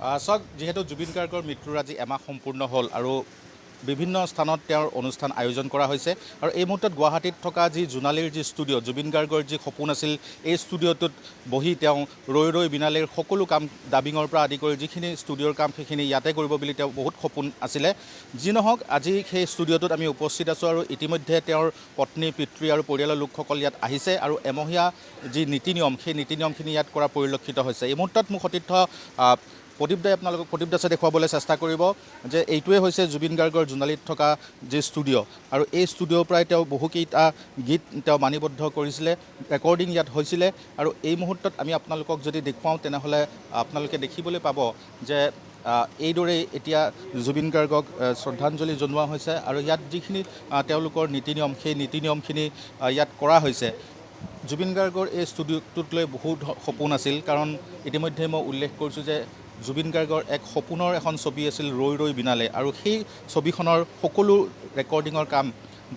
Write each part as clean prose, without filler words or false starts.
চাওক যেহেতু জুবিন গাৰ্গৰ মৃত্যুৰ আজি এমাহ সম্পূৰ্ণ হ'ল আৰু বিভিন্ন স্থানত তেওঁৰ অনুষ্ঠান আয়োজন কৰা হৈছে আৰু এই মুহূৰ্তত গুৱাহাটীত থকা যি জোনালীৰ যি ষ্টুডিঅ' জুবিন গাৰ্গৰ যি সপোন আছিল এই ষ্টুডিঅ'টোত বহি তেওঁ ৰৈ ৰৈ বিনালীৰ সকলো কাম ডাবিঙৰ পৰা আদি কৰি যিখিনি ষ্টুডিঅ'ৰ কাম সেইখিনি ইয়াতে কৰিব বুলি তেওঁ বহুত সপোন আছিলে। যি নহওক আজি সেই ষ্টুডিঅ'টোত আমি উপস্থিত আছোঁ আৰু ইতিমধ্যে তেওঁৰ পত্নী পিতৃ আৰু পৰিয়ালৰ লোকসকল ইয়াত আহিছে আৰু এমহীয়া যি নীতি নিয়ম সেই নীতি নিয়মখিনি ইয়াত কৰা পৰিলক্ষিত হৈছে। এই মুহূৰ্তত মোক সতীৰ্থ প্ৰদীপ দাই আপোনালোকক প্ৰদীপ দাসে দেখুৱাবলৈ চেষ্টা কৰিব যে এইটোৱে হৈছে জুবিন গাৰ্গৰ জোনালীত থকা যি ষ্টুডিঅ' আৰু এই ষ্টুডিঅ'ৰ পৰাই তেওঁ বহুকেইটা গীত তেওঁ মানিবদ্ধ কৰিছিলে, ৰেকৰ্ডিং ইয়াত হৈছিলে আৰু এই মুহূৰ্তত আমি আপোনালোকক যদি দেখুৱাওঁ তেনেহ'লে আপোনালোকে দেখিবলৈ পাব যে এইদৰেই এতিয়া জুবিন গাৰ্গক শ্ৰদ্ধাঞ্জলি জনোৱা হৈছে আৰু ইয়াত যিখিনি তেওঁলোকৰ নীতি নিয়ম সেই নীতি নিয়মখিনি ইয়াত কৰা হৈছে। জুবিন গাৰ্গৰ এই ষ্টুডিঅ'টোক লৈ বহুত সপোন আছিল, কাৰণ ইতিমধ্যে মই উল্লেখ কৰিছোঁ যে জুবিন গাৰ্গৰ এক সপোনৰ এখন ছবি আছিল ৰৈ ৰৈ বিনালে আৰু সেই ছবিখনৰ সকলো ৰেকৰ্ডিঙৰ কাম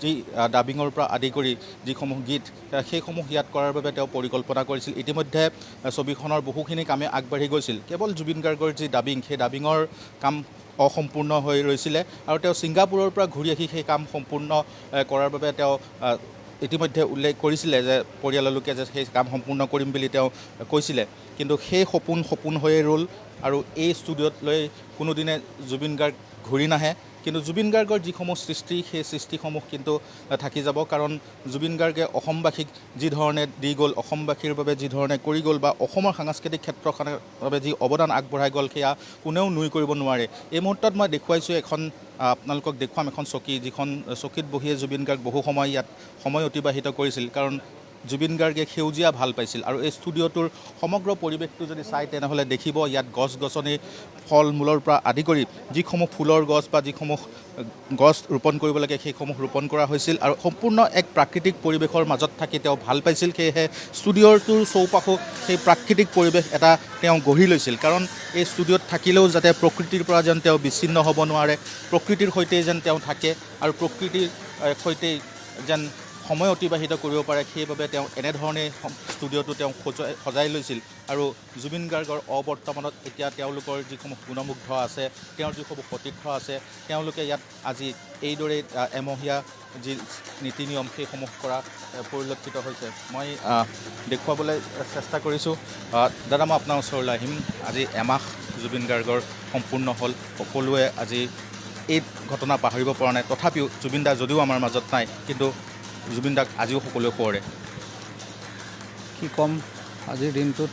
যি ডাবিঙৰ পৰা আদি কৰি যিসমূহ গীত সেইসমূহ ইয়াত কৰাৰ বাবে তেওঁ পৰিকল্পনা কৰিছিল। ইতিমধ্যে ছবিখনৰ বহুখিনি কামে আগবাঢ়ি গৈছিল, কেৱল জুবিন গাৰ্গৰ যি ডাবিং সেই ডাবিঙৰ কাম অসম্পূৰ্ণ হৈ ৰৈছিলে আৰু তেওঁ ছিংগাপুৰৰ পৰা ঘূৰি আহি সেই কাম সম্পূৰ্ণ কৰাৰ বাবে তেওঁ ইতিমধ্যে উল্লেখ কৰিছিলে যে পৰিয়ালৰ লোকে যে সেই কাম সম্পূৰ্ণ কৰিম বুলি তেওঁ কৈছিলে, কিন্তু সেই সপোন হৈয়ে ৰ'ল আৰু এই ষ্টুডিঅ'ত লৈ কোনোদিনে জুবিন গাৰ্গ ঘূৰি নাহে। কিন্তু জুবিন গাৰ্গৰ যিসমূহ সৃষ্টি সেই সৃষ্টিসমূহ কিন্তু থাকি যাব, কাৰণ জুবিন গাৰ্গে অসমবাসীক যি ধৰণে দি গ'ল, অসমবাসীৰ বাবে যি ধৰণে কৰি গ'ল বা অসমৰ সাংস্কৃতিক ক্ষেত্ৰখনৰ বাবে যি অৱদান আগবঢ়াই গ'ল সেয়া কোনেও নুই কৰিব নোৱাৰে। এই মুহূৰ্তত মই দেখুৱাইছোঁ আপোনালোকক দেখুৱাম এখন চকী, যিখন চকীত বহিয়ে জুবিন গাৰ্গ বহু সময় ইয়াত সময় অতিবাহিত কৰিছিল, কাৰণ জুবিন গাৰ্গে সেউজীয়া ভাল পাইছিল আৰু এই ষ্টুডিঅ'টোৰ সমগ্ৰ পৰিৱেশটো যদি চাই তেনেহ'লে দেখিব ইয়াত গছ গছনি ফল মূলৰ পৰা আদি কৰি যিসমূহ ফুলৰ গছ বা যিসমূহ গছ ৰোপণ কৰিব লাগে সেইসমূহ ৰোপণ কৰা হৈছিল আৰু সম্পূৰ্ণ এক প্ৰাকৃতিক পৰিৱেশৰ মাজত থাকি তেওঁ ভাল পাইছিল। সেয়েহে ষ্টুডিঅ'টোৰ চৌপাশো সেই প্ৰাকৃতিক পৰিৱেশ এটা তেওঁ গঢ়ি লৈছিল, কাৰণ এই ষ্টুডিঅ'ত থাকিলেও যাতে প্ৰকৃতিৰ পৰা যেন তেওঁ বিচ্ছিন্ন হ'ব নোৱাৰে, প্ৰকৃতিৰ সৈতে যেন তেওঁ থাকে আৰু প্ৰকৃতিৰ সৈতে যেন সময় অতিবাহিত কৰিব পাৰে, সেইবাবে তেওঁ এনেধৰণে ষ্টুডিঅ'টো তেওঁ সজাই লৈছিল। আৰু জুবিন গাৰ্গৰ অবৰ্তমানত এতিয়া তেওঁলোকৰ যিসমূহ গুণমুগ্ধ আছে, তেওঁৰ যিসমূহ সতীৰ্থ আছে, তেওঁলোকে ইয়াত আজি এইদৰে এমহীয়া যি নীতি নিয়ম সেইসমূহ কৰা পৰিলক্ষিত হৈছে। মই দেখুৱাবলৈ চেষ্টা কৰিছোঁ। দাদা, মই আপোনাৰ ওচৰলৈ আহিম। আজি এমাহ জুবিন গাৰ্গৰ সম্পূৰ্ণ হ'ল, সকলোৱে আজি এই ঘটনা পাহৰিব পৰা নাই। তথাপিও জুবিন দা যদিও আমাৰ মাজত নাই, কিন্তু জুবিন দাক আজিও সকলোৱে সোঁৱৰে। কি ক'ম, আজিৰ দিনটোত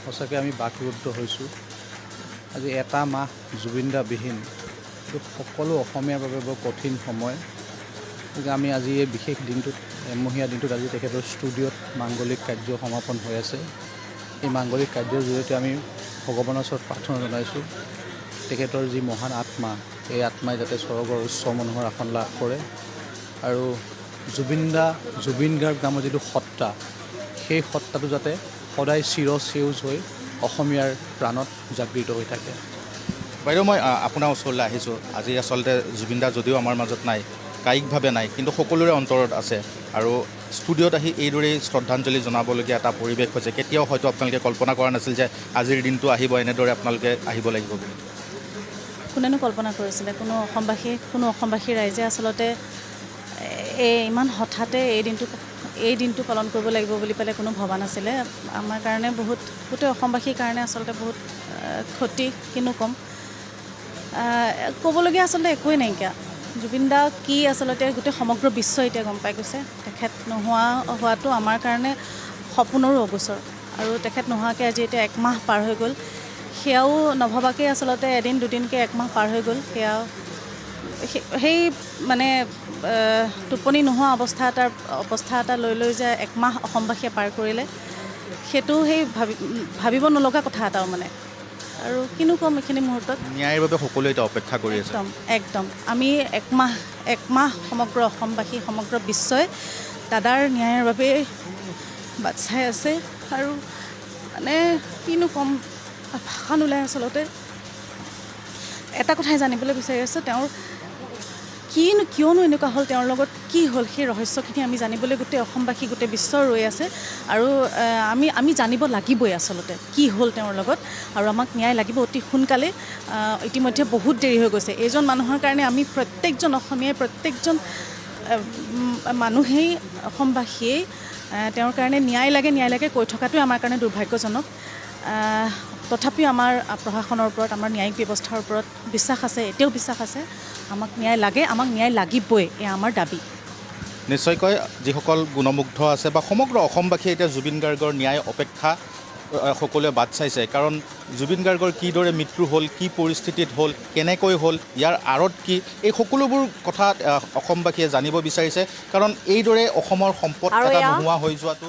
সঁচাকৈ আমি বাকৰুদ্ধ হৈছোঁ। আজি এটা মাহ জুবিন দা বিহীন, সকলো অসমীয়াৰ বাবে বৰ কঠিন সময়। আমি আজি এই বিশেষ দিনটোত, এমহীয়া দিনটোত আজি তেখেতৰ ষ্টুডিঅ'ত মাংগলিক কাৰ্য সমাপন হৈ আছে। এই মাংগলিক কাৰ্যৰ জৰিয়তে আমি ভগৱানৰ ওচৰত প্ৰাৰ্থনা জনাইছোঁ, তেখেতৰ যি মহান আত্মা, এই আত্মাই যাতে স্বৰ্গৰ উচ্চ মনোহৰ আসন লাভ কৰে আৰু জুবিন গাৰ্গ নামৰ যিটো সত্তা, সেই সত্তাটো যাতে সদায় চিৰসেউজ হৈ অসমীয়াৰ প্ৰাণত জাগৃত হৈ থাকে। বাইদেউ, মই আপোনাৰ ওচৰলৈ আহিছোঁ। আজি আচলতে জুবিন দা যদিও আমাৰ মাজত নাই, কায়িকভাৱে নাই, কিন্তু সকলোৰে অন্তৰত আছে আৰু ষ্টুডিঅ'ত আহি এইদৰেই শ্ৰদ্ধাঞ্জলি জনাবলগীয়া এটা পৰিৱেশ হৈছে। কেতিয়াও হয়তো আপোনালোকে কল্পনা কৰা নাছিল যে আজিৰ দিনটো আহিব, এনেদৰে আপোনালোকে আহিব লাগিব বুলি। কোনেনো কল্পনা কৰিছিলে? কোনো অসমবাসী ৰাইজে আচলতে ইমান হঠাতে এই দিনটো পালন কৰিব লাগিব বুলি পেলাই কোনো ভবা নাছিলে। আমাৰ কাৰণে গোটেই অসমবাসীৰ কাৰণে আচলতে বহুত ক্ষতি, কিনো ক'ম। ক'বলগীয়া আচলতে একোৱেই নাইকিয়া। জুবিন দা কি আচলতে গোটেই সমগ্ৰ বিশ্ব এতিয়া গম পাই গৈছে। তেখেত হোৱাটো আমাৰ কাৰণে সপোনৰো অগোচৰ আৰু তেখেত নোহোৱাকৈ আজি এতিয়া একমাহ পাৰ হৈ গ'ল। সেয়াও নভবাকৈ আচলতে এদিন দুদিনকৈ একমাহ পাৰ হৈ গ'ল। সেয়া সেই মানে টোপনি নোহোৱা অৱস্থা এটা লৈ যে একমাহ অসমবাসীয়ে পাৰ কৰিলে, সেইটো সেই ভাবিব নলগা কথা এটাও মানে। আৰু কিনো ক'ম এইখিনি মুহূৰ্তত। ন্যায়ৰ বাবে সকলোৱে এতিয়া অপেক্ষা কৰি আছে। একদম আমি একমাহ সমগ্ৰ অসমবাসী, সমগ্ৰ বিশ্বই দাদাৰ ন্যায়ৰ বাবে বাট চাই আছে আৰু মানে কিনো ক'ম, ভাষা নোলায় আচলতে। এটা কথাই জানিবলৈ বিচাৰি আছোঁ, তেওঁৰ কিয়নো এনেকুৱা হ'ল, তেওঁৰ লগত কি হ'ল, সেই ৰহস্যখিনি আমি জানিবলৈ গোটেই অসমবাসী, গোটেই বিশ্ব ৰৈ আছে। আৰু আমি জানিব লাগিবই আচলতে কি হ'ল তেওঁৰ লগত, আৰু আমাক ন্যায় লাগিব অতি সোনকালে। ইতিমধ্যে বহুত দেৰি হৈ গৈছে। এইজন মানুহৰ কাৰণে আমি প্ৰত্যেকজন অসমীয়াই, প্ৰত্যেকজন মানুহেই, অসমবাসীয়েই তেওঁৰ কাৰণে ন্যায় লাগে কৈ থকাটোৱে আমাৰ কাৰণে দুৰ্ভাগ্যজনক। তথাপিও আমাৰ প্ৰশাসনৰ ওপৰত, আমাৰ ন্যায়িক ব্যৱস্থাৰ ওপৰত বিশ্বাস আছে, এতিয়াও বিশ্বাস আছে। আমাক ন্যায় লাগে, আমাক ন্যায় লাগিবই, এয়া আমাৰ দাবী। নিশ্চয়কৈ যিসকল গুণমুগ্ধ আছে বা সমগ্ৰ অসমবাসীয়ে এতিয়া জুবিন গাৰ্গৰ ন্যায় অপেক্ষা সকলোৱে বাট চাইছে। কাৰণ জুবিন গাৰ্গৰ কিদৰে মৃত্যু হ'ল, কি পৰিস্থিতিত হ'ল, কেনেকৈ হ'ল, ইয়াৰ আঁৰত কি, এই সকলোবোৰ কথা অসমবাসীয়ে জানিব বিচাৰিছে। কাৰণ এইদৰে অসমৰ সম্পদ এটা নোহোৱা হৈ যোৱাটো